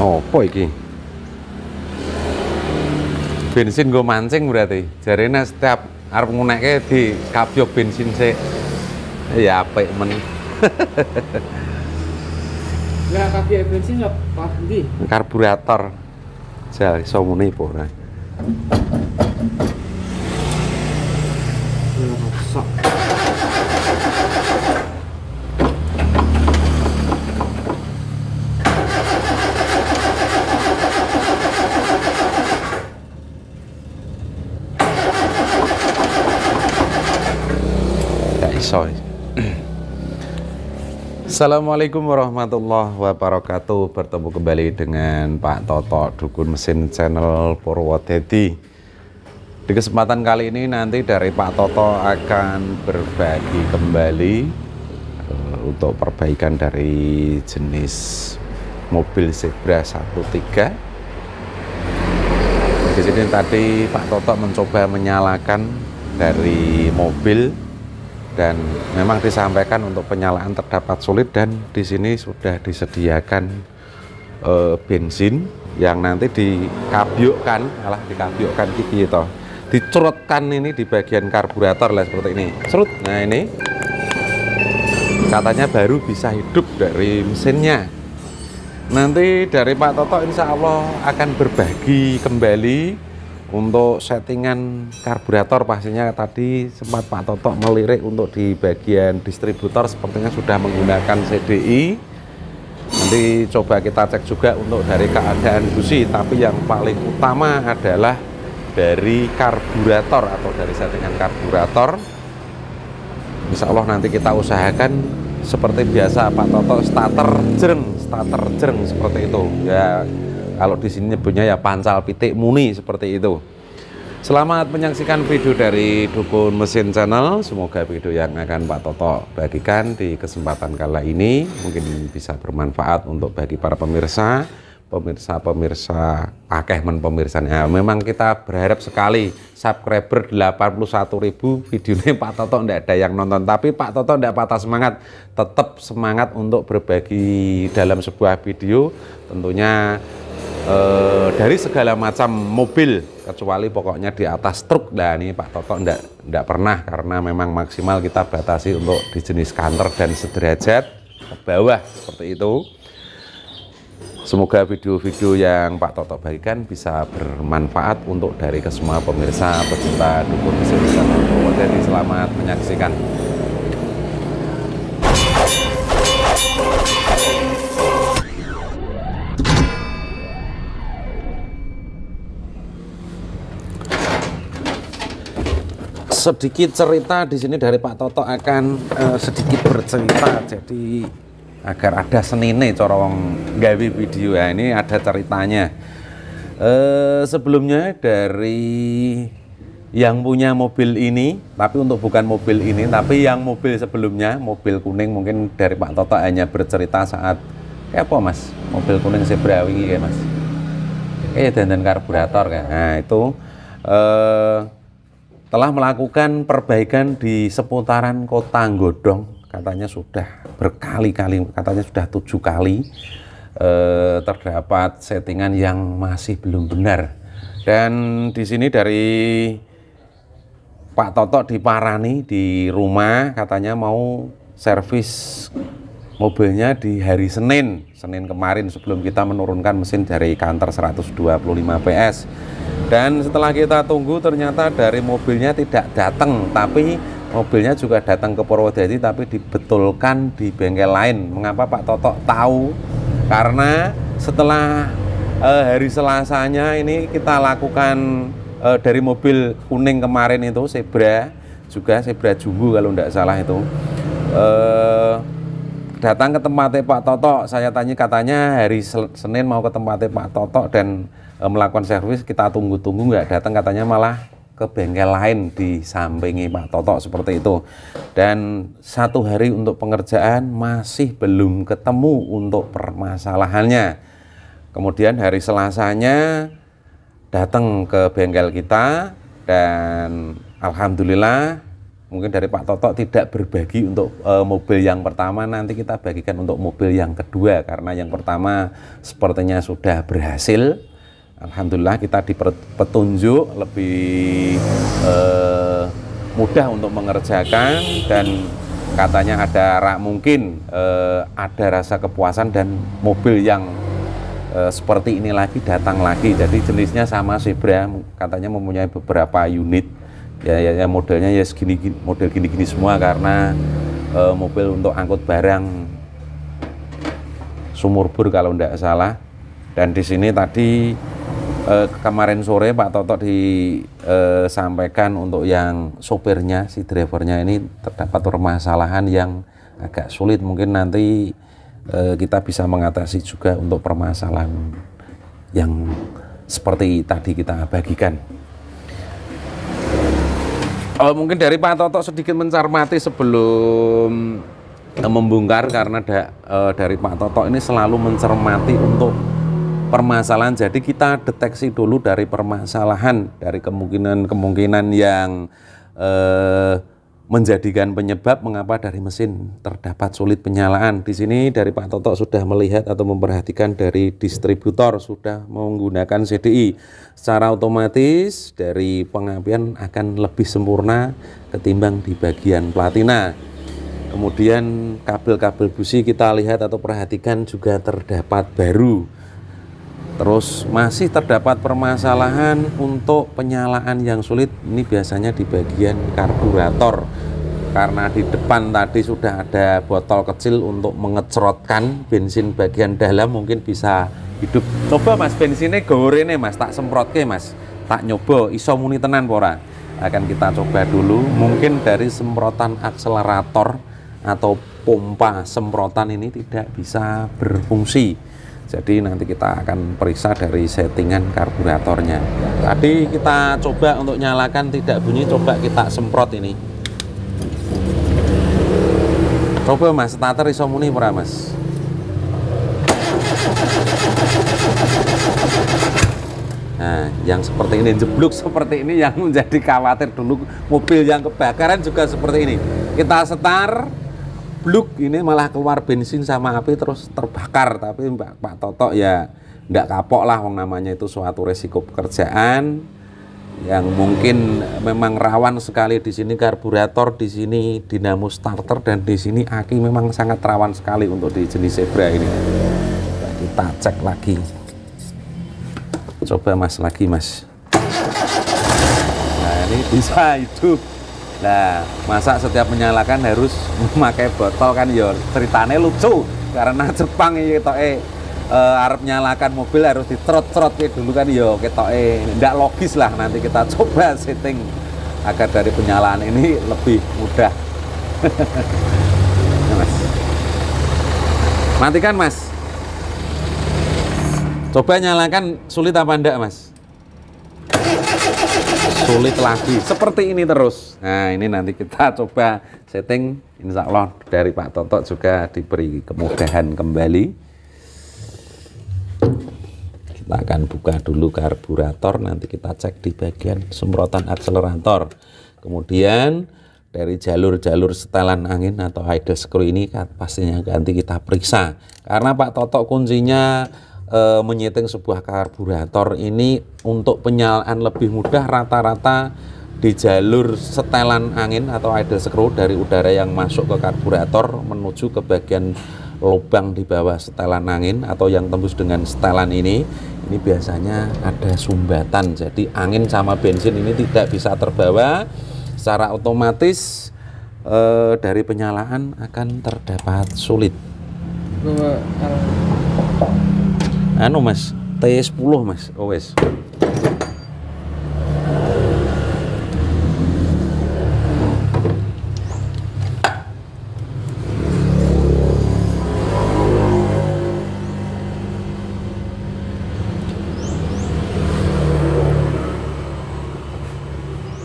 Apa iki? Bensin gue mancing berarti. Jarene setiap arep ngunekke di kabyok bensin sik. Ya apik men. Lah kabyok bensin ya Pak ndi? Karburator. Jal iso muni apa ora? Sok. Assalamualaikum warahmatullahi wabarakatuh. Bertemu kembali dengan Pak Toto Dukun Mesin Channel Purwodadi. Di kesempatan kali ini nanti dari Pak Toto akan berbagi kembali untuk perbaikan dari jenis mobil Zebra 13. Di sini tadi Pak Toto mencoba menyalakan dari mobil. Dan memang disampaikan untuk penyalaan terdapat sulit, dan di sini sudah disediakan bensin yang nanti dikabyukkan, gitu, dicurutkan ini di bagian karburator lah seperti ini. Serut. Nah ini katanya baru bisa hidup dari mesinnya. Nanti dari Pak Toto insya Allah akan berbagi kembali untuk settingan karburator. Pastinya tadi sempat Pak Toto melirik untuk di bagian distributor sepertinya sudah menggunakan CDI. Nanti coba kita cek juga untuk dari keadaan busi, tapi yang paling utama adalah dari karburator atau dari settingan karburator. Insya Allah nanti kita usahakan seperti biasa Pak Toto starter jreng seperti itu ya. Kalau di sini nyebutnya ya pancal pitik muni seperti itu. Selamat menyaksikan video dari Dukun Mesin Channel. Semoga video yang akan Pak Toto bagikan di kesempatan kala ini mungkin bisa bermanfaat untuk bagi para pemirsa akeh men pemirsanya. Memang kita berharap sekali subscriber 81.000 videonya Pak Toto ndak ada yang nonton, tapi Pak Toto ndak patah semangat, tetap semangat untuk berbagi dalam sebuah video tentunya dari segala macam mobil kecuali pokoknya di atas truk. Nah ini Pak Toto ndak pernah, karena memang maksimal kita batasi untuk di jenis kanter dan sederajat ke bawah seperti itu. Semoga video-video yang Pak Toto bagikan bisa bermanfaat untuk dari kesemua pemirsa pecinta Dukun Mesin Channel. Jadi selamat menyaksikan. Sedikit cerita di sini dari Pak Toto akan sedikit bercerita, jadi agar ada senine corong gawe video ya. Ini ada ceritanya. Sebelumnya dari yang punya mobil ini, tapi untuk bukan mobil ini, tapi yang mobil sebelumnya, mobil kuning, mungkin dari Pak Toto hanya bercerita saat kayak apa mas, mobil kuning Zebra wingi kayak mas, dandan karburator kan. Nah itu telah melakukan perbaikan di seputaran Kota Nggodong, katanya sudah berkali-kali, katanya sudah 7 kali terdapat settingan yang masih belum benar. Dan di sini dari Pak Toto diparani di rumah, katanya mau servis mobilnya di hari Senin kemarin sebelum kita menurunkan mesin dari kantor 125 PS. Dan setelah kita tunggu ternyata dari mobilnya tidak datang, tapi mobilnya juga datang ke Purwodadi tapi dibetulkan di bengkel lain. Mengapa Pak Toto tahu? Karena setelah hari Selasanya ini kita lakukan dari mobil kuning kemarin itu Zebra, juga Zebra Jumbo kalau tidak salah itu, datang ke tempatnya Pak Toto. Saya tanya, katanya hari Senin mau ke tempatnya Pak Toto dan melakukan servis. Kita tunggu-tunggu nggak datang, katanya malah ke bengkel lain di sampingi Pak Toto seperti itu. Dan 1 hari untuk pengerjaan masih belum ketemu untuk permasalahannya. Kemudian hari Selasanya datang ke bengkel kita dan alhamdulillah mungkin dari Pak Toto tidak berbagi untuk mobil yang pertama, nanti kita bagikan untuk mobil yang kedua, karena yang pertama sepertinya sudah berhasil. Alhamdulillah kita di petunjuk lebih mudah untuk mengerjakan, dan katanya ada mungkin ada rasa kepuasan, dan mobil yang seperti ini lagi datang lagi. Jadi jenisnya sama Zebra, katanya mempunyai beberapa unit ya modelnya ya segini, model gini-gini semua, karena mobil untuk angkut barang sumur bor kalau tidak salah. Dan di sini tadi kemarin sore Pak Toto disampaikan untuk yang sopirnya, si drivernya ini terdapat permasalahan yang agak sulit. Mungkin nanti kita bisa mengatasi juga untuk permasalahan yang seperti tadi kita bagikan. Mungkin dari Pak Toto sedikit mencermati sebelum membongkar, karena dari Pak Toto ini selalu mencermati untuk permasalahan. Jadi kita deteksi dulu dari permasalahan, dari kemungkinan yang menjadikan penyebab mengapa dari mesin terdapat sulit penyalaan. Di sini dari Pak Toto sudah melihat atau memperhatikan dari distributor sudah menggunakan CDI. Secara otomatis dari pengapian akan lebih sempurna ketimbang di bagian platina. Kemudian kabel-kabel busi kita lihat atau perhatikan juga terdapat baru. Terus masih terdapat permasalahan untuk penyalaan yang sulit, ini biasanya di bagian karburator, karena di depan tadi sudah ada botol kecil untuk mengecrotkan bensin bagian dalam, mungkin bisa hidup. Coba mas, bensinnya gorene mas, tak semprotke mas, tak nyoba iso muni tenan pora. Akan kita coba dulu, mungkin dari semprotan akselerator atau pompa semprotan ini tidak bisa berfungsi. Jadi nanti kita akan periksa dari settingan karburatornya. Tadi kita coba untuk nyalakan tidak bunyi, coba kita semprot ini. Coba mas, starter iso muni ora mas? Nah, yang seperti ini, jeblok seperti ini yang menjadi khawatir dulu. Mobil yang kebakaran juga seperti ini. Kita setar, bluk, ini malah keluar bensin sama api terus terbakar. Tapi Pak Toto ya enggak kapok lah, namanya itu suatu resiko pekerjaan yang mungkin memang rawan sekali. Di sini karburator, di sini dinamo starter, dan di sini aki memang sangat rawan sekali untuk di jenis Zebra ini. Kita cek lagi. Coba mas lagi mas. Nah ini bisa hidup. Nah, masa setiap menyalakan harus memakai botol kan ya ceritanya lucu, karena Jepang ini arep nyalakan mobil harus dicerot-cerot dulu kan ya ketoke ndak logis lah. Nanti kita coba setting agar dari penyalaan ini lebih mudah. Nah, mas. Matikan mas. Coba nyalakan, sulit apa enggak mas? Sulit lagi, seperti ini terus. Nah ini nanti kita coba setting, insya Allah dari Pak Toto juga diberi kemudahan kembali. Kita akan buka dulu karburator, nanti kita cek di bagian semprotan akselerator. Kemudian dari jalur-jalur setelan angin atau idle screw ini pastinya nanti kita periksa, karena Pak Toto kuncinya menyeting sebuah karburator ini untuk penyalaan lebih mudah. Rata-rata di jalur setelan angin atau idle screw dari udara yang masuk ke karburator menuju ke bagian lubang di bawah setelan angin atau yang tembus dengan setelan ini biasanya ada sumbatan. Jadi angin sama bensin ini tidak bisa terbawa, secara otomatis dari penyalaan akan terdapat sulit. Anu mas, T10 mas, wes.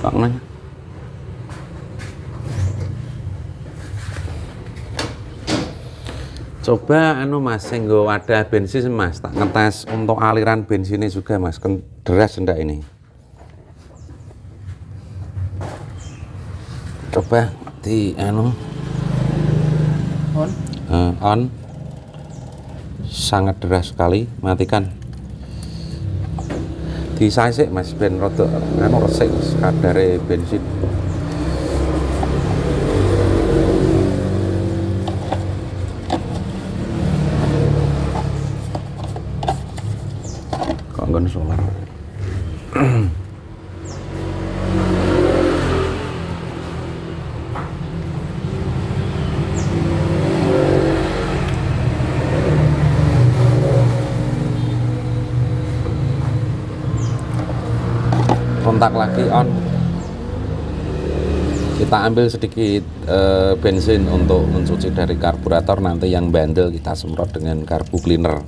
Kok nanya? Coba anu mas, senggo wadah bensin mas, tak ngetes untuk aliran bensinnya juga mas, deras enggak ini? Coba coba di anu on. Sangat deras sekali, matikan. Di sisik Mas ben rada anu resik kadare bensin. Kok nggon solar. Kontak lagi on. Kita ambil sedikit bensin untuk mencuci dari karburator, nanti yang bandel kita semprot dengan karbu cleaner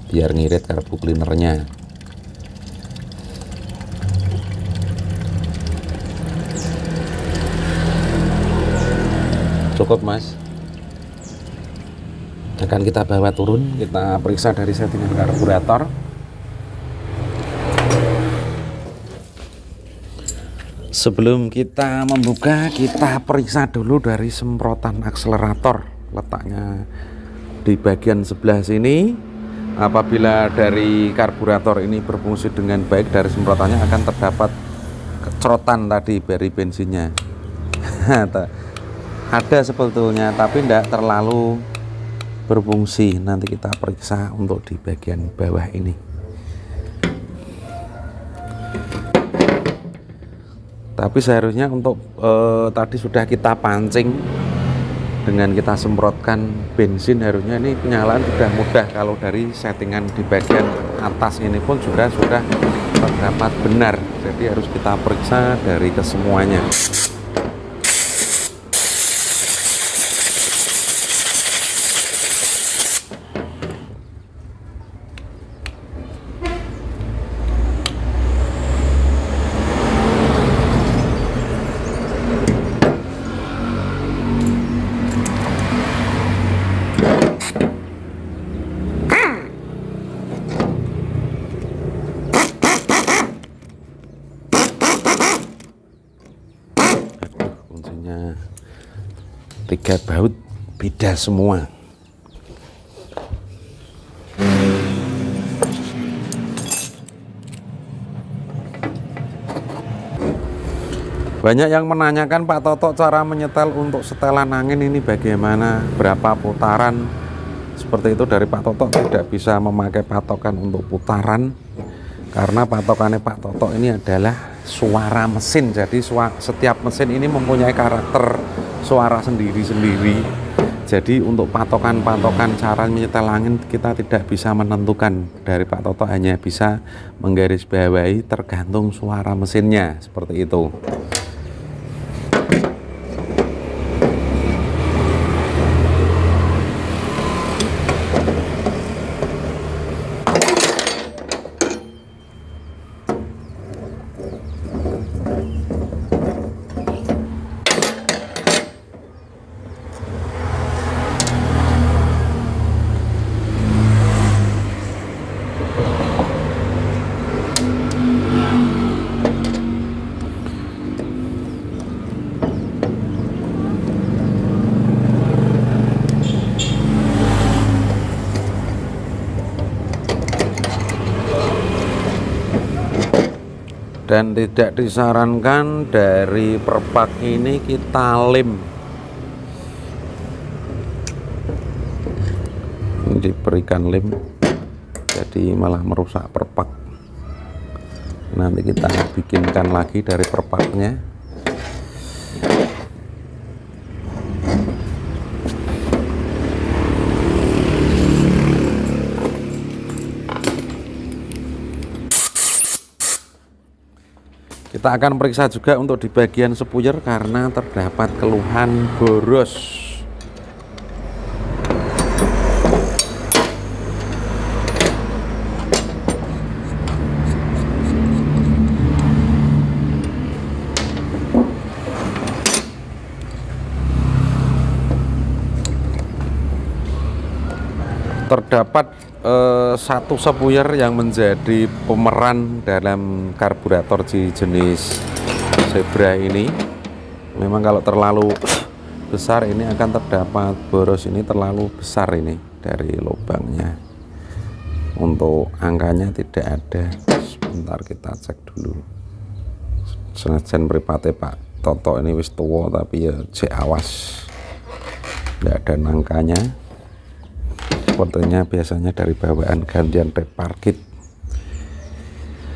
biar ngirit karbu cleanernya. Cukup Mas. Akan kita bawa turun, kita periksa dari settingan karburator. Sebelum kita membuka, kita periksa dulu dari semprotan akselerator. Letaknya di bagian sebelah sini. Apabila dari karburator ini berfungsi dengan baik, dari semprotannya akan terdapat kecerotan tadi dari bensinnya. Ada sebetulnya, tapi tidak terlalu berfungsi. Nanti kita periksa untuk di bagian bawah ini. Tapi seharusnya untuk tadi sudah kita pancing dengan kita semprotkan bensin, harusnya ini penyalaan sudah mudah. Kalau dari settingan di bagian atas ini pun sudah terdapat benar. Jadi harus kita periksa dari kesemuanya. Kuncinya 3 baut beda semua. Banyak yang menanyakan, Pak Toto, cara menyetel untuk setelan angin ini bagaimana, berapa putaran. Seperti itu dari Pak Toto tidak bisa memakai patokan untuk putaran, karena patokannya Pak Toto ini adalah suara mesin. Jadi setiap mesin ini mempunyai karakter suara sendiri-sendiri. Jadi untuk patokan-patokan cara menyetel angin kita tidak bisa menentukan. Dari Pak Toto hanya bisa menggarisbawahi tergantung suara mesinnya, seperti itu. Dan tidak disarankan dari perpak ini kita lem. Ini diberikan lem, jadi malah merusak perpak. Nanti kita bikinkan lagi dari perpaknya. Kita akan periksa juga untuk di bagian sepuyer karena terdapat keluhan boros. Terdapat satu sepuyer yang menjadi pemeran dalam karburator jenis Zebra ini. Memang kalau terlalu besar ini akan terdapat boros, ini terlalu besar ini dari lubangnya. Untuk angkanya tidak ada. Sebentar kita cek dulu. Senajan mripate Pak Toto ini wis tua tapi ya cek awas, tidak ada nangkanya. Sepertinya biasanya dari bawaan gantian repar kit.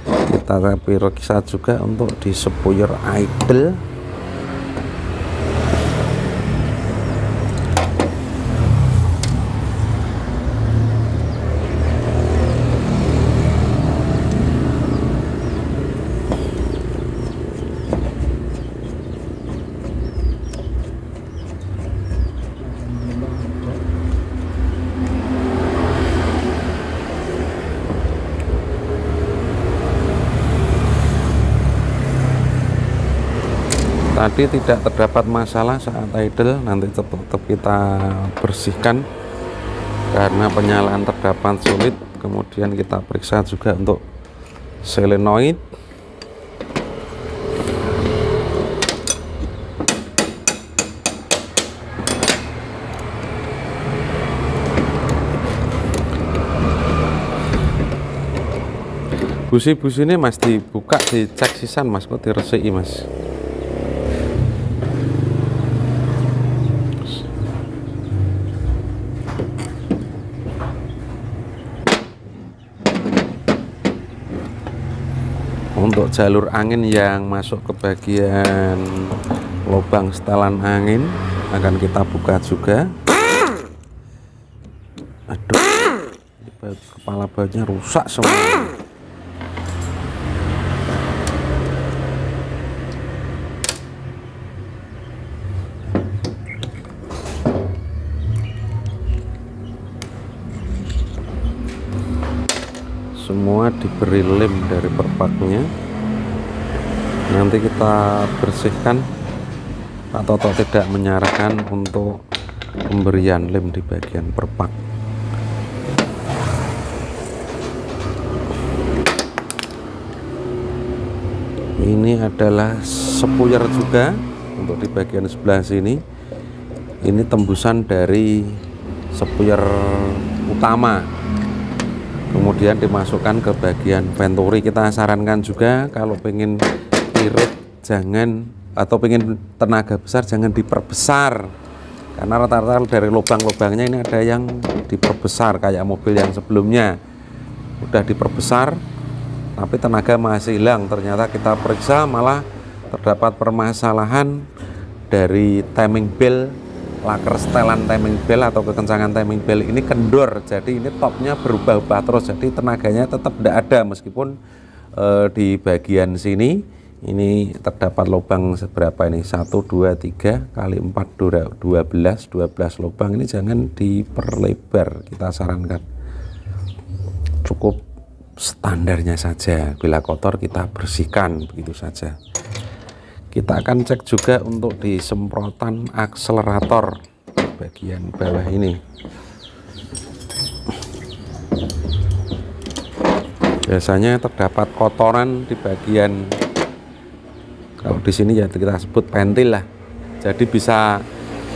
Kita periksa juga untuk di spuyer idle. Tadi tidak terdapat masalah saat idle, nanti tetap kita bersihkan karena penyalaan terdapat sulit. Kemudian kita periksa juga untuk solenoid. Busi-busi ini mas dibuka, dicek sisan mas, kok diresiki mas. Untuk jalur angin yang masuk ke bagian lubang setelan angin akan kita buka juga. Aduh, kepala bautnya rusak semua. Semua diberi lem dari perpaknya. Nanti kita bersihkan. Pak Toto tidak menyarankan untuk pemberian lem di bagian perpak. Ini adalah spuyer juga untuk di bagian sebelah sini. Ini tembusan dari spuyer utama, kemudian dimasukkan ke bagian venturi. Kita sarankan juga kalau pengen irit jangan, atau pengen tenaga besar jangan diperbesar, karena rata-rata dari lubang-lubangnya ini ada yang diperbesar kayak mobil yang sebelumnya udah diperbesar tapi tenaga masih hilang. Ternyata kita periksa malah terdapat permasalahan dari timing bell, laker setelan timing bell atau kekencangan timing bell ini kendor, jadi ini topnya berubah-ubah terus, jadi tenaganya tetap tidak ada meskipun di bagian sini ini terdapat lubang seberapa ini, 1, 2, 3 kali 4, 12 lubang. Ini jangan diperlebar, kita sarankan cukup standarnya saja, bila kotor kita bersihkan begitu saja. Kita akan cek juga untuk di semprotan akselerator bagian bawah ini. Biasanya terdapat kotoran di bagian, kalau di sini ya kita sebut pentil lah, jadi bisa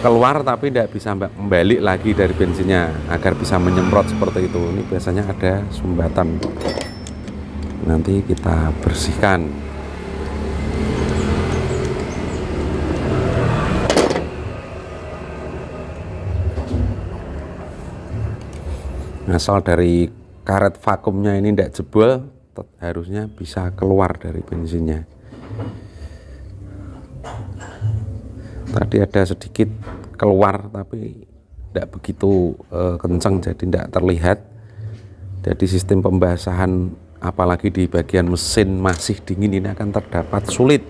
keluar tapi tidak bisa membalik lagi dari bensinnya agar bisa menyemprot seperti itu. Ini biasanya ada sumbatan, nanti kita bersihkan. Asal dari karet vakumnya ini tidak jebol, harusnya bisa keluar dari bensinnya. Tadi ada sedikit keluar tapi tidak begitu kencang, jadi tidak terlihat. Jadi sistem pembasahan apalagi di bagian mesin masih dingin ini akan terdapat sulit.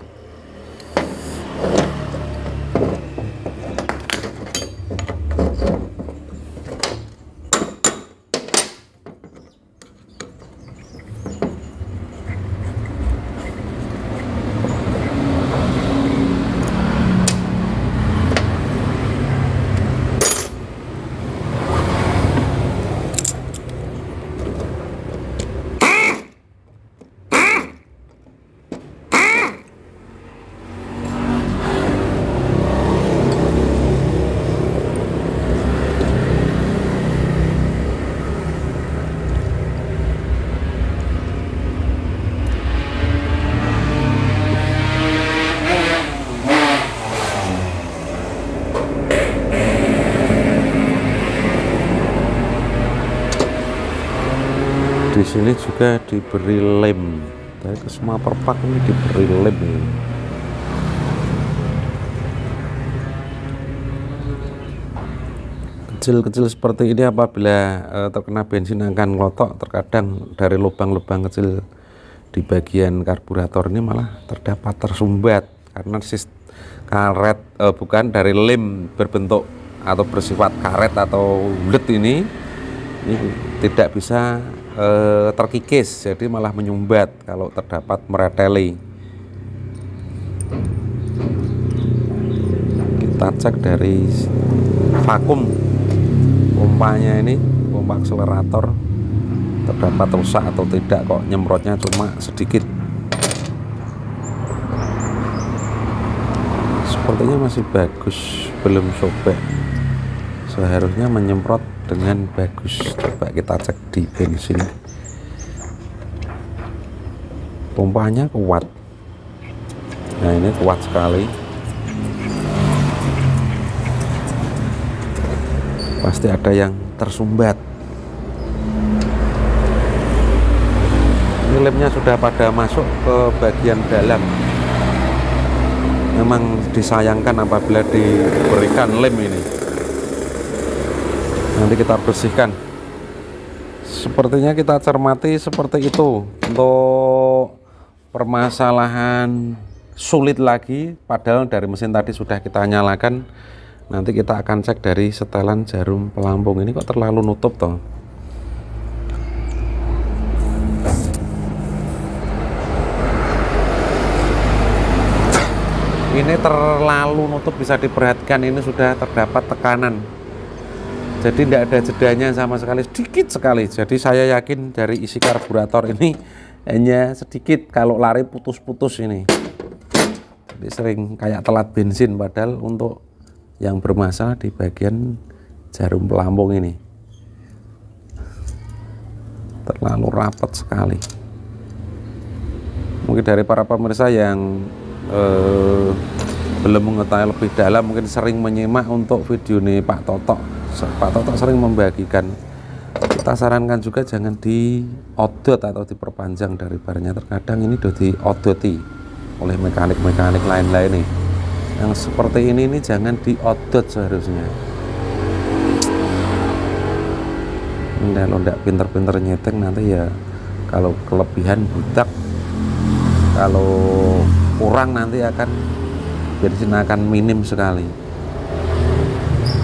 sini juga diberi lem. Dari ke semua perpak ini diberi lem. Kecil-kecil seperti ini apabila terkena bensin akan ngotok, terkadang dari lubang-lubang kecil di bagian karburator ini malah terdapat tersumbat karena karet bukan dari lem berbentuk atau bersifat karet atau bulat ini tidak bisa terkikis, jadi malah menyumbat kalau terdapat mereteli. Kita cek dari vakum pompanya ini, pompa akselerator terdapat rusak atau tidak, kok nyemprotnya cuma sedikit. Sepertinya masih bagus, belum sobek, seharusnya menyemprot dengan bagus. Coba kita cek di bensin, pompanya kuat. Nah ini kuat sekali, pasti ada yang tersumbat. Ini lemnya sudah pada masuk ke bagian dalam. Memang disayangkan apabila diberikan lem ini. Nanti kita bersihkan. Sepertinya kita cermati seperti itu. Untuk permasalahan sulit lagi, padahal dari mesin tadi sudah kita nyalakan. Nanti kita akan cek dari setelan jarum pelampung ini, kok terlalu nutup toh. Ini terlalu nutup, bisa diperhatikan ini sudah terdapat tekanan. Jadi tidak ada jedanya sama sekali, sedikit sekali. Jadi saya yakin dari isi karburator ini hanya sedikit, kalau lari putus-putus ini. Jadi sering kayak telat bensin, padahal untuk yang bermasalah di bagian jarum pelampung ini terlalu rapat sekali. Mungkin dari para pemirsa yang belum mengetahui lebih dalam, mungkin sering menyimak untuk video ini Pak Totok sering membagikan. Kita sarankan juga jangan diodot atau diperpanjang dari barnya, terkadang ini sudah diodoti oleh mekanik-mekanik lain-lain nih. Yang seperti ini jangan diodot seharusnya. Kalau tidak pinter-pinter nyeting nanti ya, kalau kelebihan butak, kalau kurang nanti akan bensin akan minim sekali.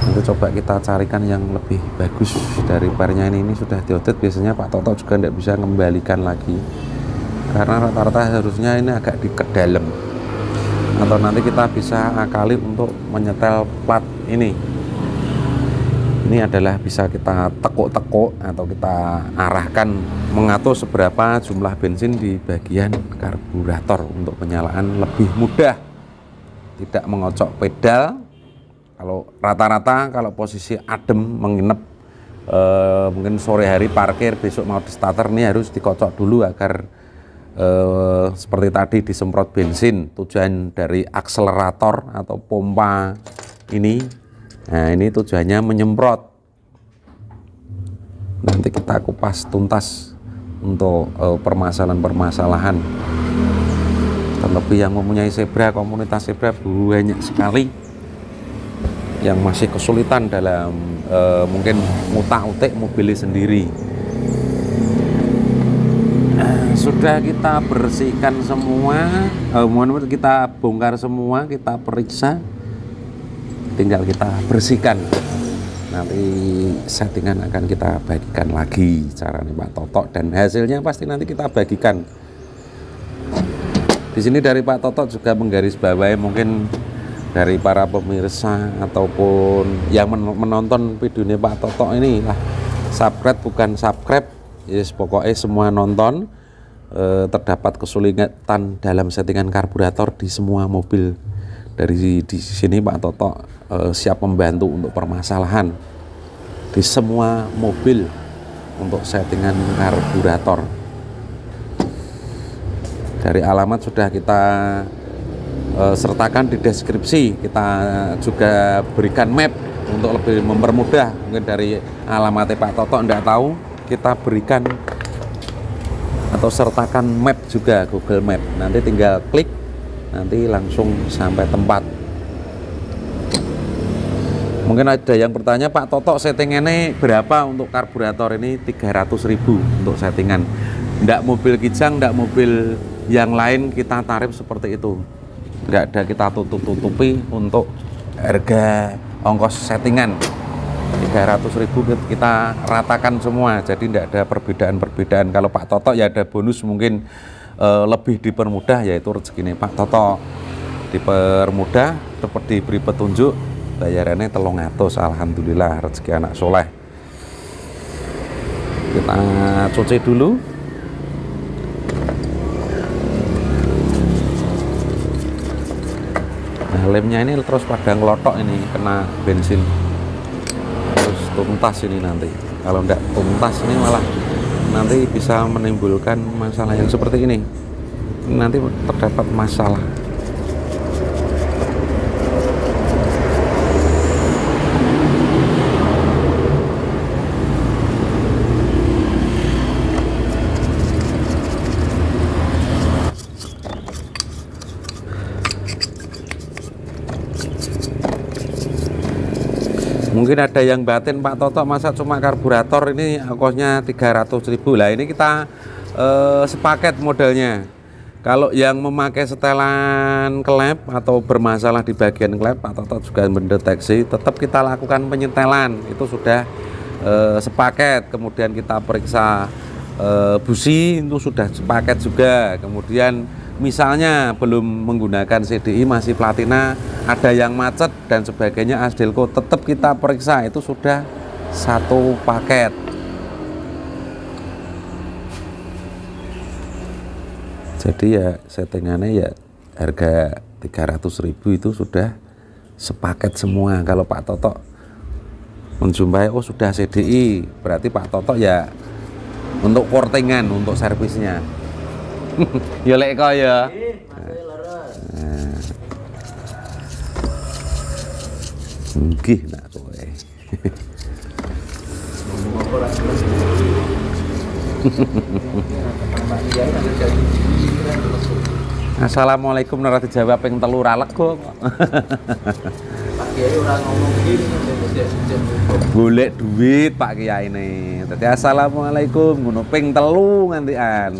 Nanti coba kita carikan yang lebih bagus dari barnya ini sudah diodot. Biasanya Pak Toto juga tidak bisa mengembalikan lagi karena rata-rata harusnya ini agak di dalam. Atau nanti kita bisa akali untuk menyetel plat ini. Ini adalah bisa kita tekuk-tekuk atau kita arahkan, mengatur seberapa jumlah bensin di bagian karburator untuk penyalaan lebih mudah, tidak mengocok pedal. Kalau rata-rata kalau posisi adem menginap, mungkin sore hari parkir, besok mau di starter, ini harus dikocok dulu agar seperti tadi disemprot bensin. Tujuan dari akselerator atau pompa ini, nah ini tujuannya menyemprot. Nanti kita kupas tuntas untuk permasalahan-permasalahan. Terlebih yang mempunyai zebra, komunitas zebra banyak sekali yang masih kesulitan dalam mungkin ngutak-utik mobilnya sendiri. Sudah kita bersihkan semua, kita bongkar semua, kita periksa, tinggal kita bersihkan. Nanti settingan akan kita bagikan lagi caranya Pak Totok, dan hasilnya pasti nanti kita bagikan. Di sini dari Pak Totok juga menggarisbawahi, mungkin dari para pemirsa ataupun yang menonton video ini Pak Totok ini lah, subscribe bukan subscribe, yes, pokoknya semua nonton. Terdapat kesulitan dalam settingan karburator di semua mobil. Dari di sini Pak Totok siap membantu untuk permasalahan di semua mobil untuk settingan karburator. Dari alamat sudah kita sertakan di deskripsi, kita juga berikan map untuk lebih mempermudah. Mungkin dari alamatnya Pak Totok tidak tahu, kita berikan atau sertakan map juga, Google Map. Nanti tinggal klik, nanti langsung sampai tempat. Mungkin ada yang bertanya, Pak Toto settingannya berapa untuk karburator ini? 300.000 untuk settingan. Nggak mobil Kijang, nggak mobil yang lain kita tarif seperti itu. Nggak ada kita tutupi untuk harga ongkos settingan. 300.000 kita ratakan semua, jadi nggak ada perbedaan-perbedaan. Kalau Pak Toto ya ada bonus, mungkin lebih dipermudah, yaitu rezekinya Pak Toto dipermudah, seperti diberi petunjuk, bayarannya 300. Alhamdulillah, rezeki anak soleh. Kita cuci dulu. Nah, lemnya ini terus pada ngelotok, ini kena bensin, terus tuntas ini nanti. Kalau enggak tuntas ini malah nanti bisa menimbulkan masalah yang seperti ini. Nanti terdapat masalah. Mungkin ada yang batin, Pak Toto masa cuma karburator ini ongkosnya 300.000. Lah ini kita sepaket modelnya. Kalau yang memakai setelan klep atau bermasalah di bagian klep, Pak Toto juga mendeteksi, tetap kita lakukan penyetelan, itu sudah sepaket. Kemudian kita periksa busi, itu sudah sepaket juga. Kemudian misalnya belum menggunakan CDI, masih platina, ada yang macet dan sebagainya, Asdelco, tetap kita periksa, itu sudah satu paket. Jadi ya settingannya ya harga 300.000 itu sudah sepaket semua. Kalau Pak Toto menjumpai, oh sudah CDI, berarti Pak Toto ya untuk kortingan, untuk servisnya. Ya lek kok ya. Nggih nak kowe. Assalamualaikum ora dijawab ping 3 ra lega kok. Pak Kiai ora ngomong gini, Golek duit Pak Kiai ini. Dadi assalamualaikum ngono ping 3 ngantian.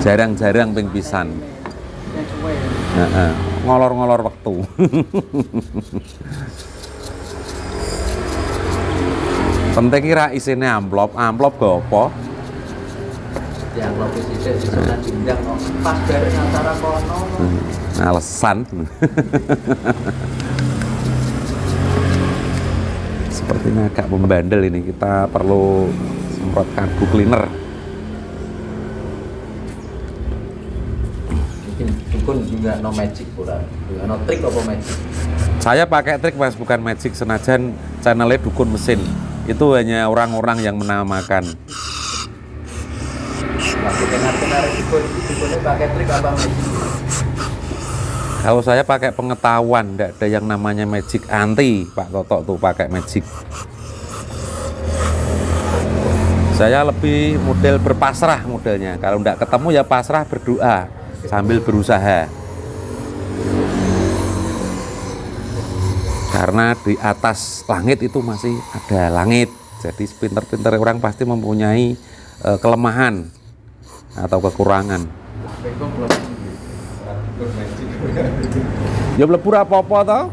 Jarang-jarang ping pisan. Heeh, ngolor-ngolor waktu. Penting kira isine amplop go apa? di amplop sithik sisunan diundang kok pas bareng acara kono. Alasan. Sepertinya agak membandel ini, kita perlu semprot karbu cleaner. Mungkin dukun juga no magic pura. No trik apa magic? Saya pakai trik Mas, bukan magic, senajan channelnya dukun mesin. Itu hanya orang-orang yang menamakan. Maksudnya ngerti dukunnya pakai trik apa magic? Kalau saya pakai pengetahuan, tidak ada yang namanya magic. Anti Pak Toto tuh pakai magic. Saya lebih model berpasrah modelnya. Kalau tidak ketemu ya pasrah, berdoa sambil berusaha. Karena di atas langit itu masih ada langit. Jadi pinter-pinter orang pasti mempunyai kelemahan atau kekurangan. Ya mlebu apa-apa toh.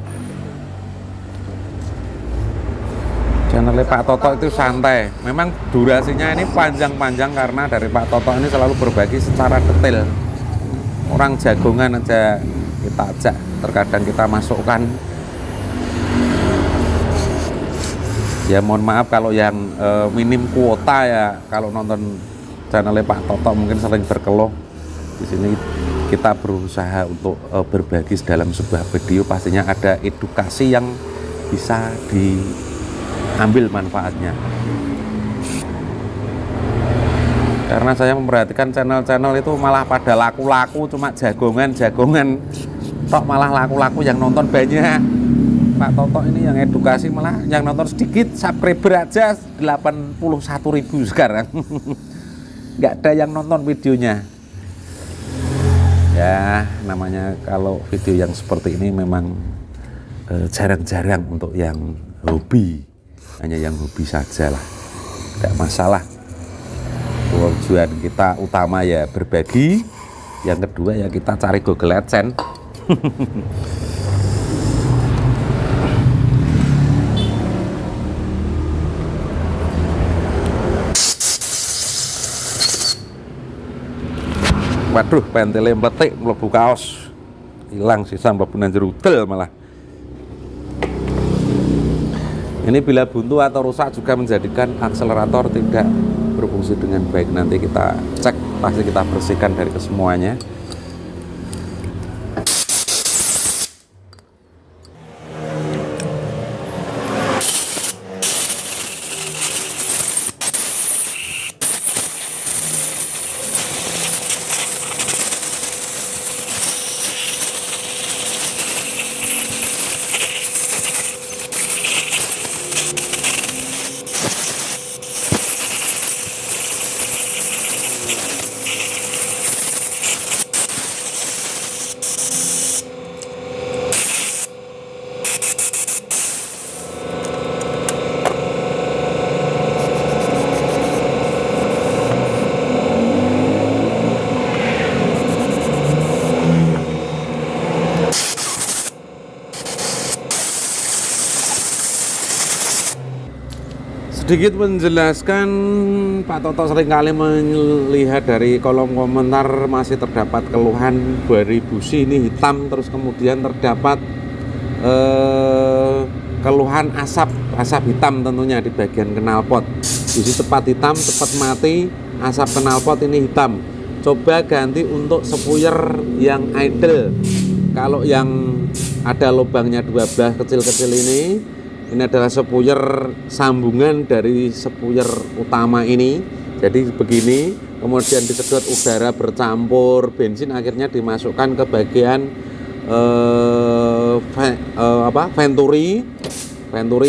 Channel Pak Toto itu santai. Memang durasinya ini panjang-panjang karena dari Pak Toto ini selalu berbagi secara detail. Orang jagongan aja kita ajak, terkadang kita masukkan. Ya mohon maaf kalau yang minim kuota ya, kalau nonton channel Pak Toto mungkin sering berkeluh. Di sini kita berusaha untuk berbagi dalam sebuah video, pastinya ada edukasi yang bisa diambil manfaatnya. Karena saya memperhatikan channel-channel itu malah pada laku-laku, cuma jagongan tok, malah laku-laku yang nonton banyak. Pak Toto ini yang edukasi, malah yang nonton sedikit, subscriber aja 81.000 sekarang. Nggak ada yang nonton videonya. Ya, namanya kalau video yang seperti ini memang jarang-jarang untuk yang hobi. Hanya yang hobi saja lah. Tidak masalah. Tujuan kita utama ya berbagi. Yang kedua ya kita cari Google AdSense. Waduh, pentele meletik mlebu kaos. Hilang sisa mlebu jerudel malah. Ini bila buntu atau rusak juga menjadikan akselerator tidak berfungsi dengan baik. Nanti kita cek, pasti kita bersihkan dari kesemuanya. Sedikit menjelaskan, Pak Toto seringkali melihat dari kolom komentar masih terdapat keluhan dari busi ini hitam, terus kemudian terdapat keluhan asap hitam tentunya di bagian knalpot. Busi cepat hitam, cepat mati, asap knalpot ini hitam. Coba ganti untuk spuyer yang idle. Kalau yang ada lubangnya 12 kecil-kecil ini adalah spuyer sambungan dari spuyer utama ini. Jadi begini, kemudian disedot udara bercampur bensin, akhirnya dimasukkan ke bagian venturi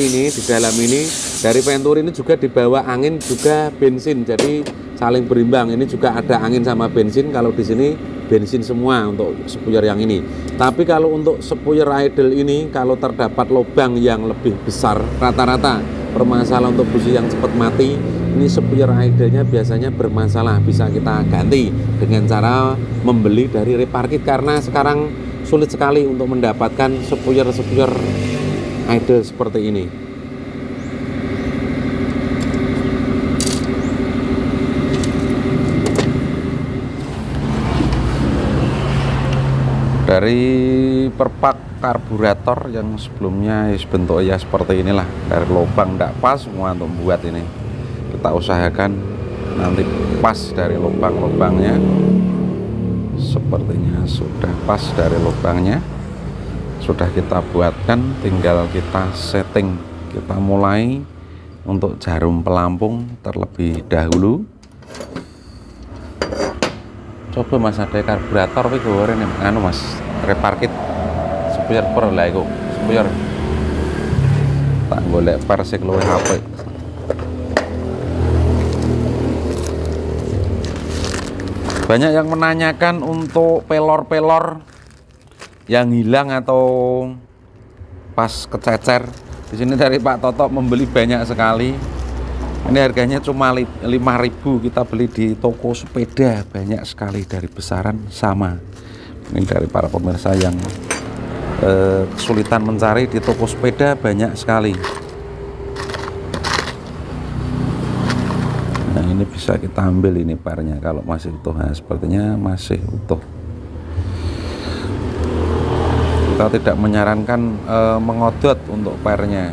ini. Di dalam ini, dari venturi ini juga dibawa angin juga bensin, jadi saling berimbang. Ini juga ada angin sama bensin. Kalau di sini bensin semua untuk spuyer yang ini. Tapi kalau untuk spuyer idle ini, kalau terdapat lubang yang lebih besar, rata-rata bermasalah untuk busi yang cepat mati, ini spuyer idle-nya biasanya bermasalah. Bisa kita ganti dengan cara membeli dari reparkit, karena sekarang sulit sekali untuk mendapatkan spuyer idle seperti ini. Dari perpak karburator yang sebelumnya bentuknya seperti inilah, dari lubang tidak pas semua untuk membuat ini. Kita usahakan nanti pas dari lubang-lubangnya. Sepertinya sudah pas dari lubangnya, sudah kita buatkan, tinggal kita setting. Kita mulai untuk jarum pelampung terlebih dahulu. Coba Mas, ada karburator tapi goreng anu Mas, reparkit spuyer per lah iku, spuyer tak golek persik luwih HP. Banyak yang menanyakan untuk pelor-pelor yang hilang atau pas kececer. Di sini dari Pak Toto membeli banyak sekali. Ini harganya cuma 5.000, kita beli di toko sepeda, banyak sekali dari besaran sama. Ini dari para pemirsa yang kesulitan mencari, di toko sepeda banyak sekali. Nah, ini bisa kita ambil ini parnya kalau masih utuh. Nah, sepertinya masih utuh. Kita tidak menyarankan mengodot untuk parnya.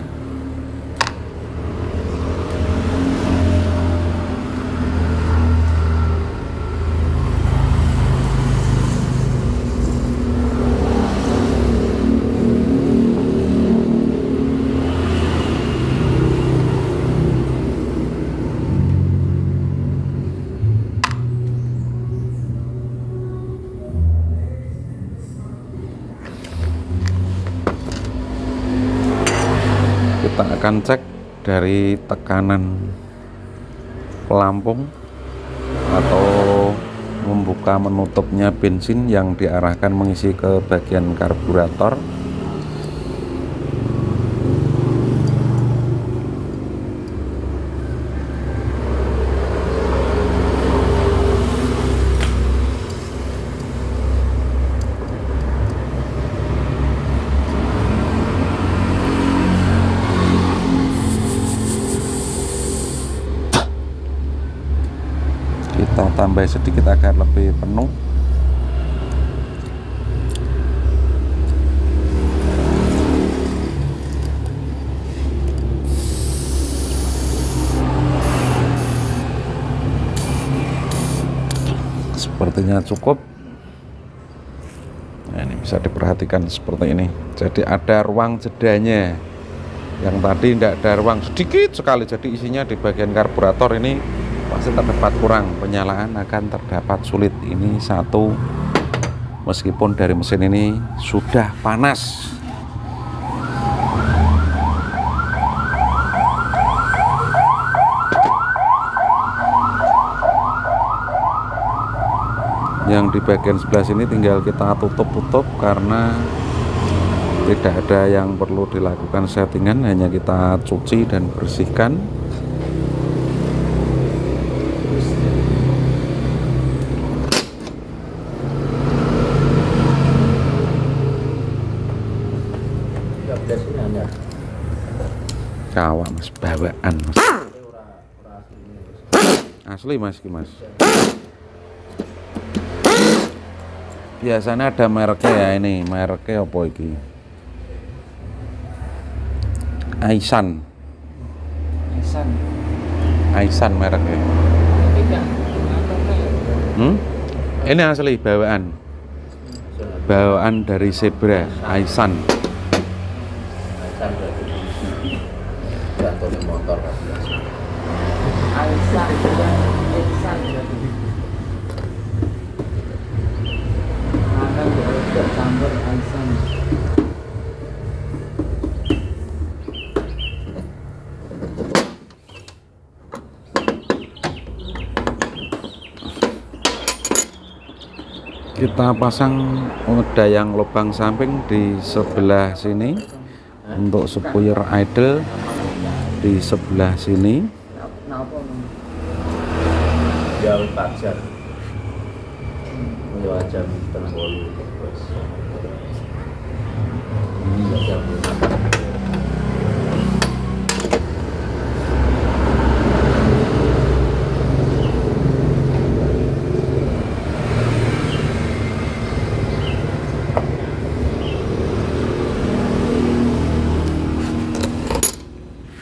akan cek dari tekanan pelampung atau membuka menutupnya bensin yang diarahkan mengisi ke bagian karburator. Kita tambah sedikit agar lebih penuh. Sepertinya cukup. Nah, ini bisa diperhatikan seperti ini. Jadi ada ruang jedanya. Yang tadi tidak ada ruang, sedikit sekali. Jadi isinya di bagian karburator ini pasti terdapat kurang, penyalaan akan terdapat sulit. Ini satu, meskipun dari mesin ini sudah panas. Yang di bagian sebelah sini tinggal kita tutup-tutup karena tidak ada yang perlu dilakukan settingan, hanya kita cuci dan bersihkan. Kawak mas, bawaan mas. Asli mas, mas. Biasanya ada mereknya ya, ini mereknya apa iki? Aisan. Aisan mereknya. Ini asli bawaan. Bawaan dari Zebra, Aisan. Motor kita pasang dayang lubang samping di sebelah sini untuk spuyer idle di sebelah sini. jauh pajar jam terbolu ini jam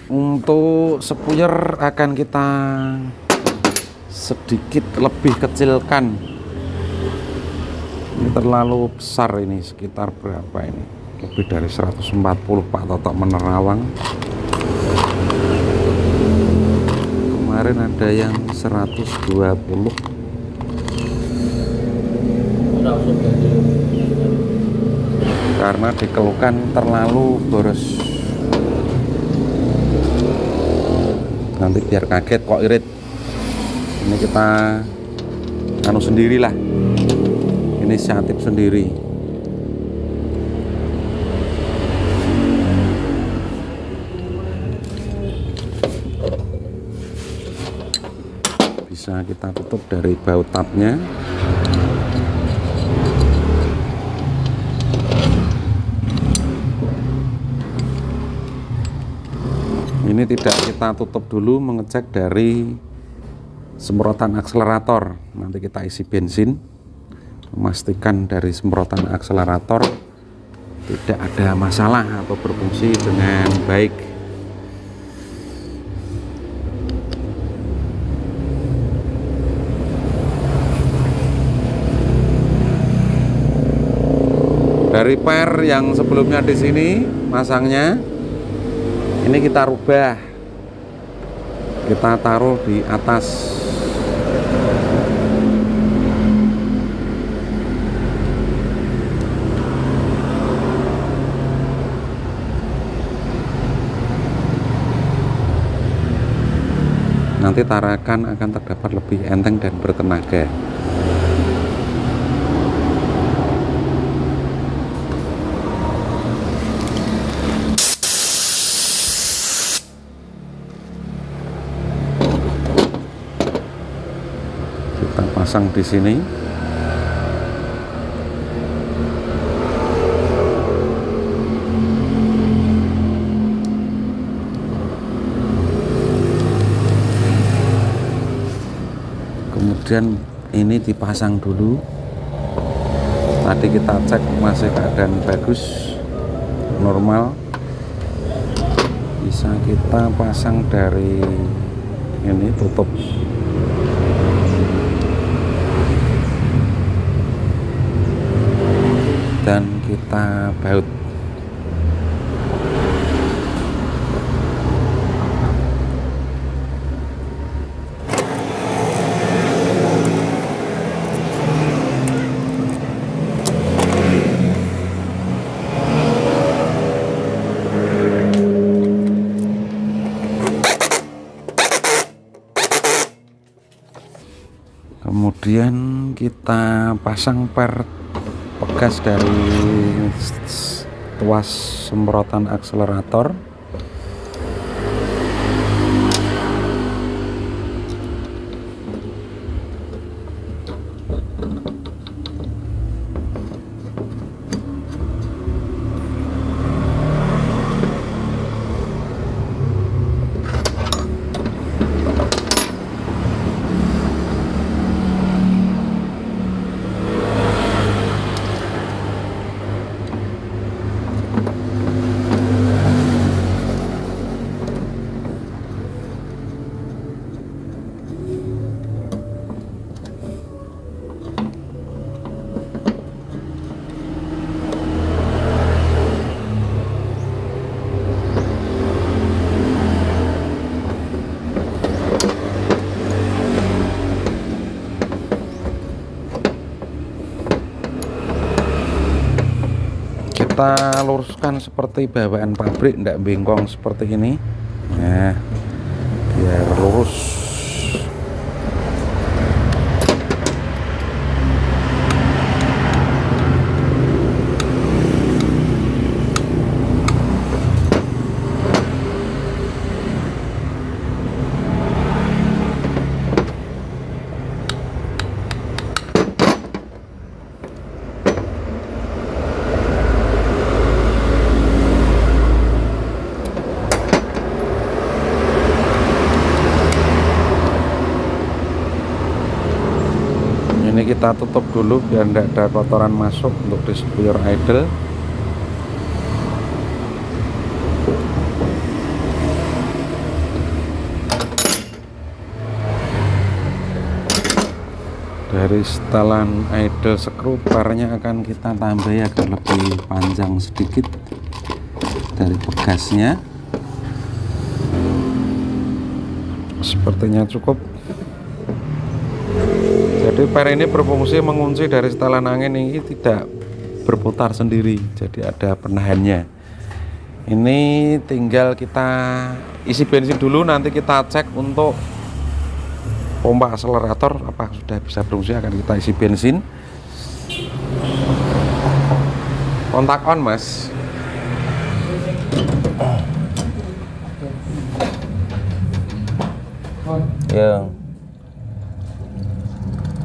Untuk spuyer akan kita sedikit lebih kecilkan. Ini terlalu besar, ini sekitar berapa ini? Lebih dari 140 Pak Toto menerawang. Kemarin ada yang 120. Karena dikeluhkan terlalu boros. Nanti biar kaget kok irit. Ini kita anu sendirilah, inisiatif sendiri. Bisa kita tutup dari baut tabnya. Ini tidak kita tutup dulu, mengecek dari semprotan akselerator. Nanti kita isi bensin, memastikan dari semprotan akselerator tidak ada masalah atau berfungsi dengan baik. Dari per yang sebelumnya di sini masangnya, ini kita rubah, kita taruh di atas. nanti tarakan akan terdapat lebih enteng dan bertenaga. Kita pasang di sini. Kemudian ini dipasang dulu. Tadi kita cek masih keadaan bagus, normal. Bisa kita pasang dari ini, tutup. Dan kita baut. Kemudian kita pasang per pegas dari tuas semprotan akselerator. Kita luruskan seperti bawaan pabrik, tidak bengkong seperti ini. Nah, biar lurus. Ini kita tutup dulu biar tidak ada kotoran masuk untuk distributor idle. Dari setelan idle screw barnya akan kita tambah agar lebih panjang sedikit dari pegasnya. Sepertinya cukup. Jadi per ini berfungsi mengunci dari setelan angin ini tidak berputar sendiri, jadi ada penahannya. Ini tinggal kita isi bensin dulu, nanti kita cek untuk pompa akselerator apa sudah bisa berfungsi, akan kita isi bensin. Kontak on, Mas. Ya.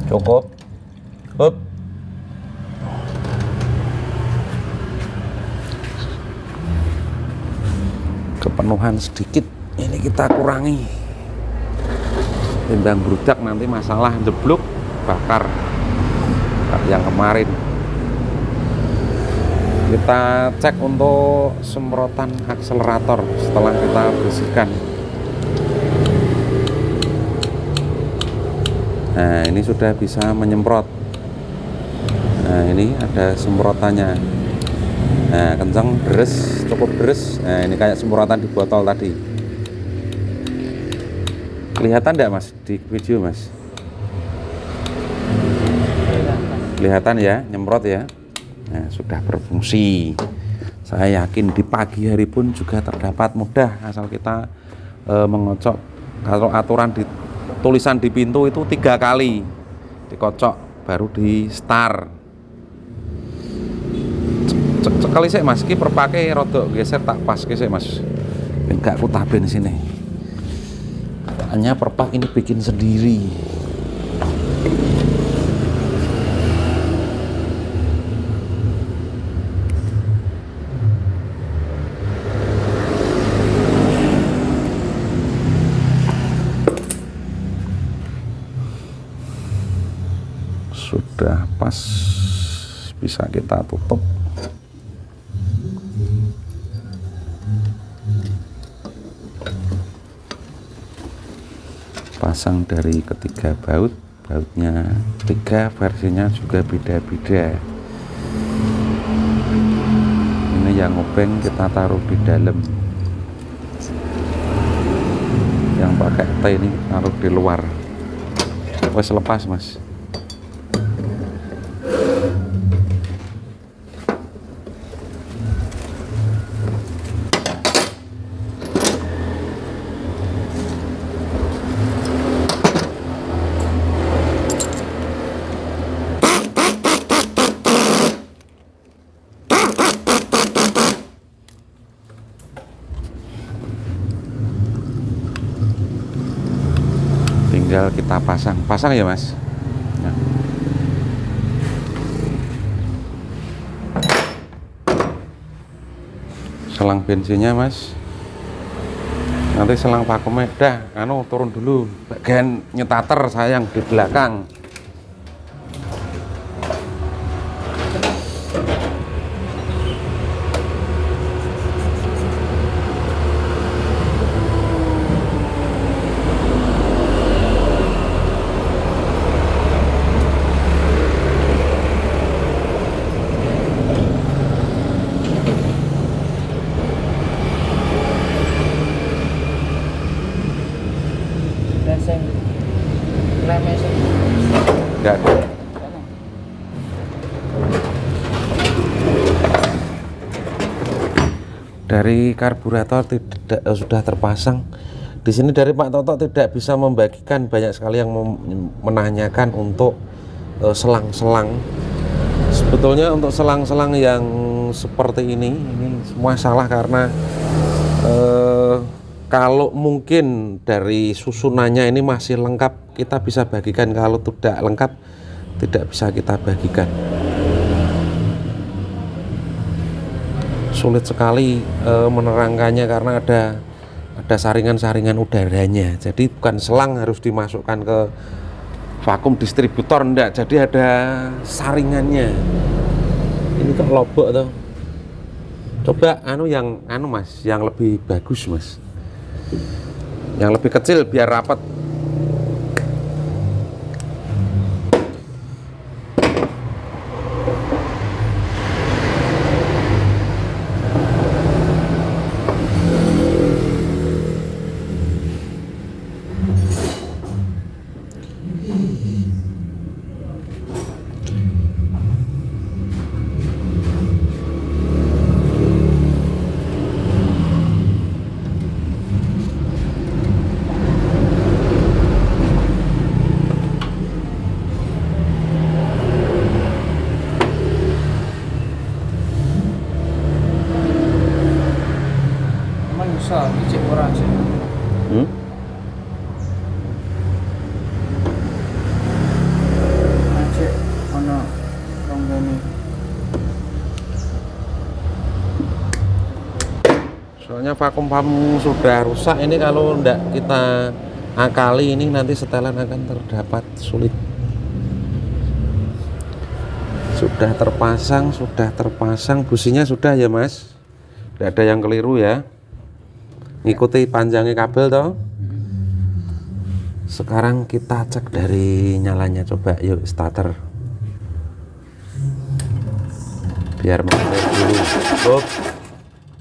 Cukup. Up. Kepenuhan sedikit ini kita kurangi. Timbang brudak nanti masalah jeblok bakar yang kemarin. Kita cek untuk semprotan akselerator setelah kita bersihkan. Nah, ini sudah bisa menyemprot. Nah, ini ada semprotannya. Nah, kencang, deres, cukup deres. Nah, ini kayak semprotan di botol tadi. Kelihatan enggak, Mas, di video, Mas? Kelihatan ya, nyemprot ya. Nah, sudah berfungsi. Saya yakin di pagi hari pun juga terdapat mudah asal kita mengocok Kalau aturan di tulisan di pintu itu 3 kali dikocok baru di start. Sekali sih mas, ki perpake rodok geser tak pas sih mas, enggak aku taben sini. Hanya perpak ini bikin sendiri. Sudah pas, bisa kita tutup. Pasang dari ketiga baut, bautnya 3, versinya juga beda-beda. Ini yang obeng kita taruh di dalam, yang pakai T ini taruh di luar. Wes lepas mas. Tinggal kita pasang ya mas. Nah. Selang bensinnya mas, nanti selang vakumnya dah turun dulu, bagian nyetater saya yang di belakang. Enggak ada. Dari karburator tidak sudah terpasang. Di sini dari Pak Toto tidak bisa membagikan, banyak sekali yang menanyakan untuk selang-selang. Sebetulnya untuk selang-selang yang seperti ini semua salah karena kalau mungkin dari susunannya ini masih lengkap kita bisa bagikan, kalau tidak lengkap tidak bisa kita bagikan. Sulit sekali menerangkannya karena ada saringan-saringan udaranya. Jadi bukan selang harus dimasukkan ke vakum distributor, enggak. Jadi ada saringannya. Ini kok lobok tuh. Coba yang mas, yang lebih bagus mas. Yang lebih kecil biar rapat. Bisa dicek orang sih. Cek mana ronggone. Soalnya vakum pump sudah rusak ini, kalau tidak kita akali ini nanti setelan akan terdapat sulit. Sudah terpasang, businya sudah ya mas, tidak ada yang keliru ya. Ngikuti panjangnya kabel toh. Sekarang kita cek dari nyalanya, coba yuk starter. Biar mengalir dulu.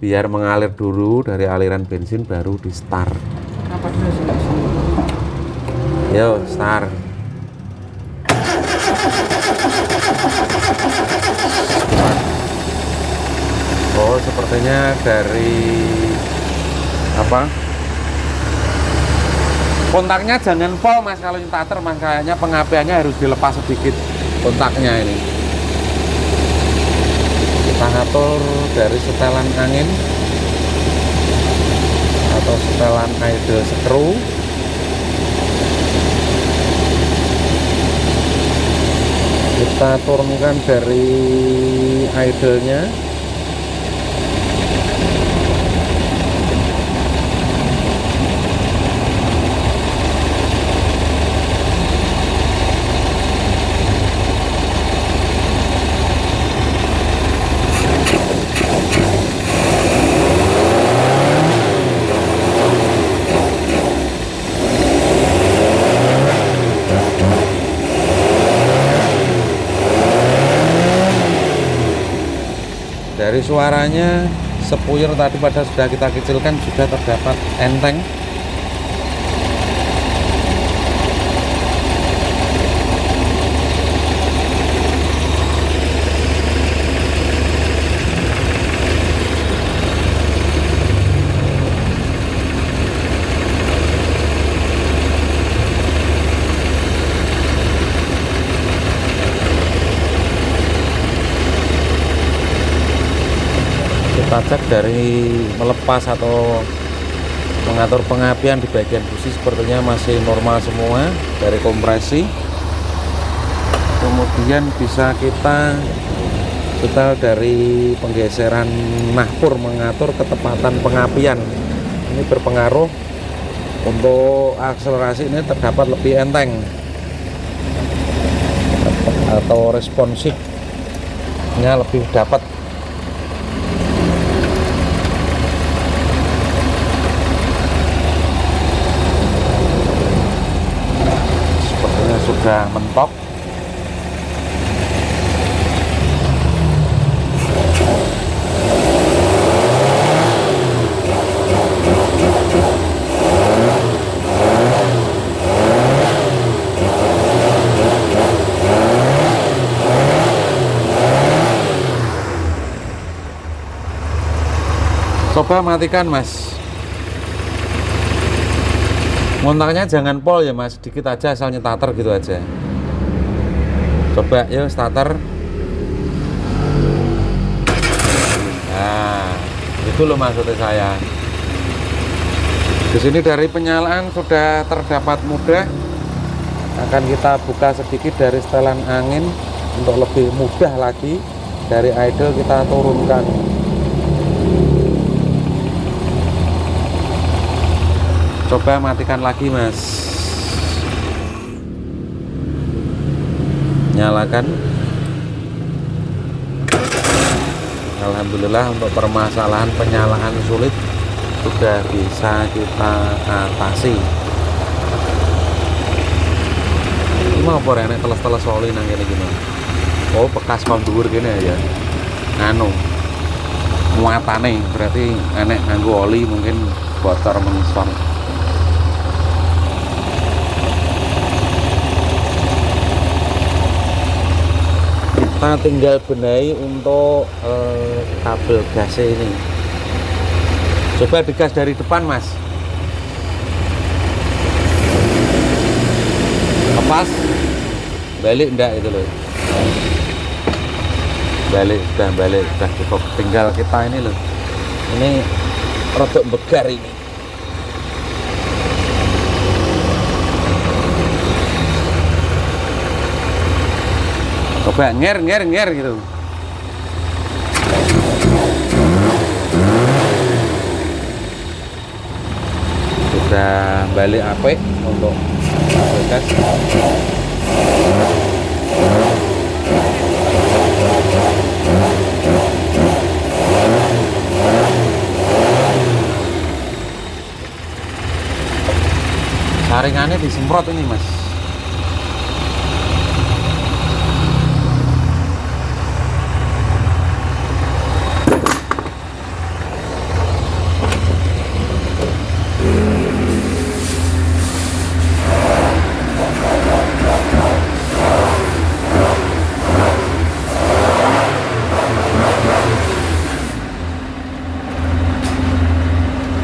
Biar mengalir dulu dari aliran bensin baru di start. Yuk start. Oh sepertinya dari Kontaknya jangan pol mas kalau starter, makanya pengapiannya harus dilepas sedikit kontaknya ini. Kita atur dari setelan angin atau setelan idle screw. Kita turunkan dari idle-nya. Dari suaranya sepuyer tadi pada sudah kita kecilkan, sudah terdapat enteng. Kita cek dari melepas atau mengatur pengapian di bagian busi sepertinya masih normal semua dari kompresi. Kemudian bisa kita setel dari penggeseran nahpur mengatur ketepatan pengapian. Ini berpengaruh untuk akselerasi ini terdapat lebih enteng atau responsifnya lebih dapat. Sudah mentok. Coba matikan mas. Kontaknya jangan pol ya mas, sedikit aja asal starter gitu aja. Coba yuk starter. Nah, itu loh maksudnya saya. Di sini dari penyalaan sudah terdapat mudah. Akan kita buka sedikit dari setelan angin untuk lebih mudah lagi. Dari idle kita turunkan. Coba matikan lagi mas. Nyalakan. Alhamdulillah untuk permasalahan penyalaan sulit sudah bisa kita atasi. Ini mau apa enek teles-teles oli nang kene gini. Oh bekas kondur gini ya. Anu muatane berarti enek nganggo oli mungkin bocor mengisor. Kita tinggal benahi untuk kabel gasnya ini. Coba digas dari depan mas. Lepas. Balik enggak itu loh. Balik, sudah cukup. Tinggal kita ini loh. Ini rodok begar ini. Coba nger gitu. Sudah balik apik untuk gas. Saringannya disemprot ini mas.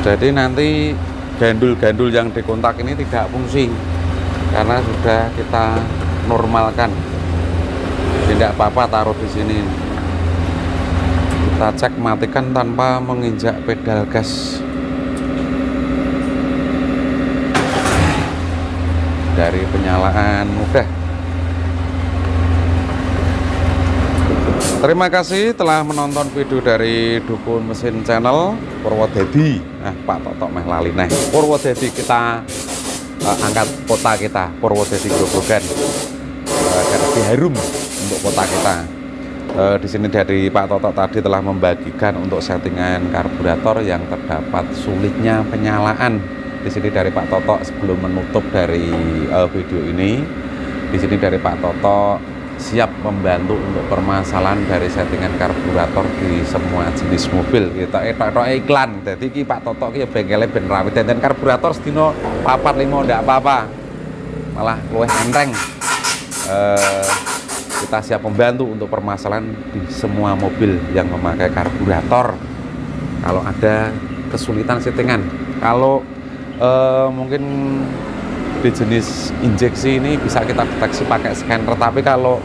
Jadi nanti gandul-gandul yang di kontak ini tidak fungsi karena sudah kita normalkan. Tidak apa-apa taruh di sini. Kita cek matikan tanpa menginjak pedal gas. Dari penyalaan mudah. Terima kasih telah menonton video dari Dukun Mesin Channel Purwodadi. Pak Toto meh lali neh. Purwodadi, kita angkat kota kita Purwodadi Grobogan agar lebih harum untuk kota kita. Di sini dari Pak Toto tadi telah membagikan untuk settingan karburator yang terdapat sulitnya penyalaan. Di sini dari Pak Toto sebelum menutup dari video ini, di sini dari Pak Toto siap membantu untuk permasalahan dari settingan karburator di semua jenis mobil. Kita iklan. Jadi ki Pak Toto ki bengkele ben rapi dan karburator sedino 4-5 ndak apa-apa. Malah luwih enteng. Kita siap membantu untuk permasalahan di semua mobil yang memakai karburator. Kalau ada kesulitan settingan, kalau mungkin di jenis injeksi ini bisa kita deteksi pakai scanner, tapi kalau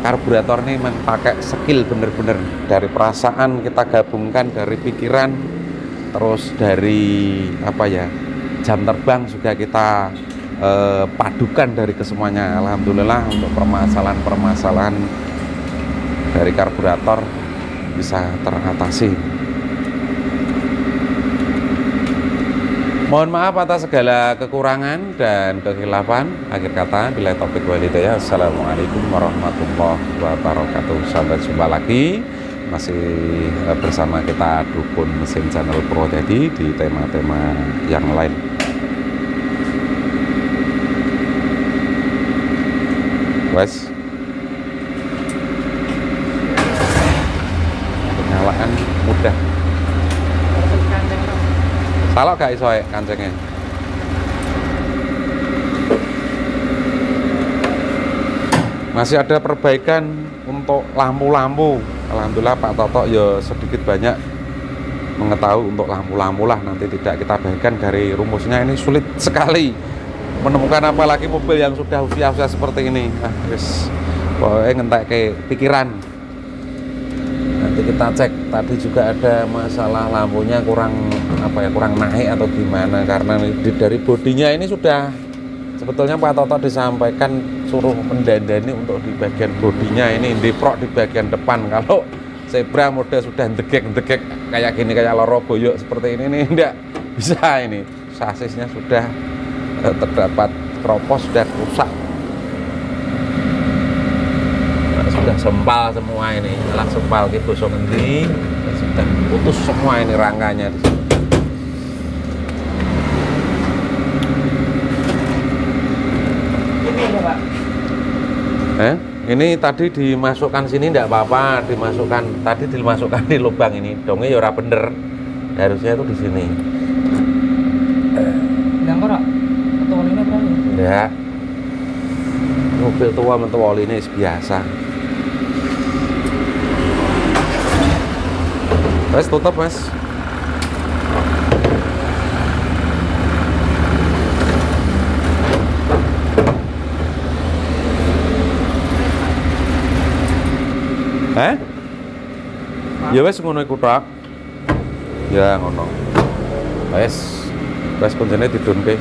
karburator ini pakai skill bener-bener dari perasaan kita gabungkan, dari pikiran, terus dari apa ya, jam terbang juga kita padukan dari kesemuanya. Alhamdulillah untuk permasalahan-permasalahan dari karburator bisa teratasi. Mohon maaf atas segala kekurangan dan kekhilafan. Akhir kata, bila topik walidaya. Assalamualaikum warahmatullahi wabarakatuh. Sampai jumpa lagi. Masih bersama kita Dukun Mesin Channel Purwodadi di tema-tema yang lain. Wes. Penyalaan mudah. Salah gak iso kancengnya. Masih ada perbaikan untuk lampu-lampu. Alhamdulillah Pak Toto ya sedikit banyak mengetahui untuk lampu-lampu lah. Nanti tidak kita bagikan dari rumusnya, ini sulit sekali menemukan, apalagi mobil yang sudah usia-usia seperti ini. Wis pokoknya ngentek ke pikiran. Nanti kita cek. Tadi juga ada masalah lampunya kurang kurang naik atau gimana, karena dari bodinya ini sudah sebetulnya Pak Toto disampaikan suruh mendandani untuk di bagian bodinya ini, diprok di bagian depan. Kalau Zebra model sudah degek kayak gini, kayak loro boyok seperti ini enggak bisa. Ini sasisnya sudah terdapat keropos, sudah rusak, sudah sempal semua ini, malah sempal gitu nanti sudah putus semua ini rangkanya di sini. Ini Pak. Ini tadi dimasukkan sini enggak apa-apa, tadi dimasukkan di lubang ini. Dongnya ya ora bener. Harusnya itu di sini. Yang ora atau ini apa? Enggak. Mobil tua mentu ini biasa. Mas tutup Mas. Ya wes ngono iku tok. Ya ngono. Wes kuncine didunke.